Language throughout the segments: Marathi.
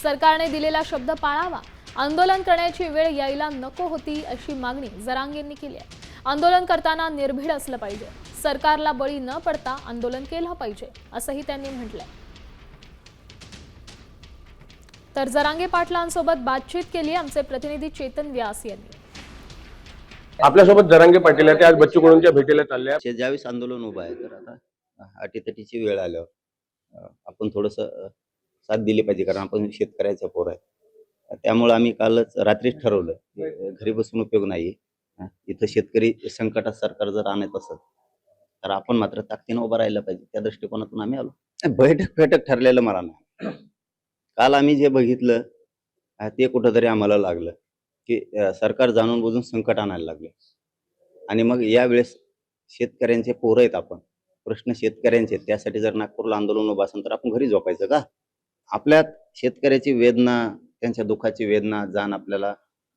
सरकारने दिलेला शब्द पाळावा, आंदोलन करण्याची वेळ यायला नको होती अशी मागणी जरांगेंनी केली आहे। आंदोलन करताना निर्भीड असलं पाहिजे, सरकारला बळी न पडता आंदोलन केलं पाहिजे असंही त्यांनी म्हटलंय। तर जरांगे पाटलांसोबत बातचीत केली आमचे प्रतिनिधी चेतन व्यास यांनी। आपल्यासोबत जरांगे पाटील आहेत, ते आज बच्चू कडूंच्या भेटीला चालले आहेत। ज्यावेळेस आंदोलन उभं आहे तर आता अटीतटीची वेळ आल्यावर आपण थोडंसं साथ दिली पाहिजे, कारण आपण शेतकऱ्याचा पोर आहे। त्यामुळे आम्ही कालच रात्रीच ठरवलं की घरी बसून उपयोग नाही, इथं शेतकरी संकटात सरकार जर आणत असेल तर आपण मात्र ताकदीने उभं राहायला पाहिजे। त्या दृष्टिकोनातून आम्ही आलो। बैठक ठरलेलं मला नाही। काल आम्ही जे बघितलं ते कुठंतरी आम्हाला लागलं की सरकार जाणून बुजून संकट आणायला लागले, आणि मग यावेळेस शेतकऱ्यांचे पोरं आहेत आपण, प्रश्न शेतकऱ्यांचे, त्यासाठी जर नागपूरला आंदोलन उभं असेल तर आपण घरी झोपायचं का? आपल्यात शेतकऱ्याची वेदना, त्यांच्या दुःखाची वेदना जाण आपल्याला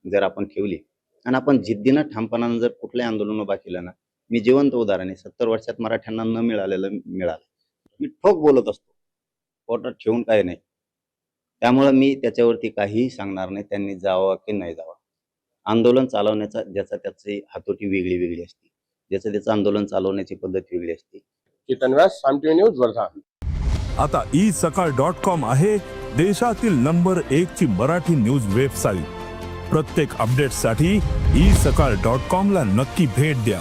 जर आपण ठेवली आणि आपण जिद्दीनं ठामपणानं जर कुठलंही आंदोलन उभा केलं ना, मी जिवंत उदाहरण आहे, 70 वर्षात मराठ्यांना न मिळालेलं मिळालं। मी ठोक बोलत असतो, पोटात ठेवून काही नाही। त्यामुळे मी त्याच्यावरती काहीही सांगणार नाही, त्यांनी जावं की नाही जावं। आंदोलन चालवण्याचा ज्याचा त्याची हातोटी वेगळी वेगळी असते, ज्याचं त्याचं आंदोलन चालवण्याची पद्धत वेगळी असते। चेतन व्यास, साम टीव्ही न्यूज, वर्धा। आता isakal.com आहे देशातील नंबर 1 ची मराठी न्यूज वेबसाईट। प्रत्येक अपडेटसाठी isakal.com ला नक्की भेट द्या।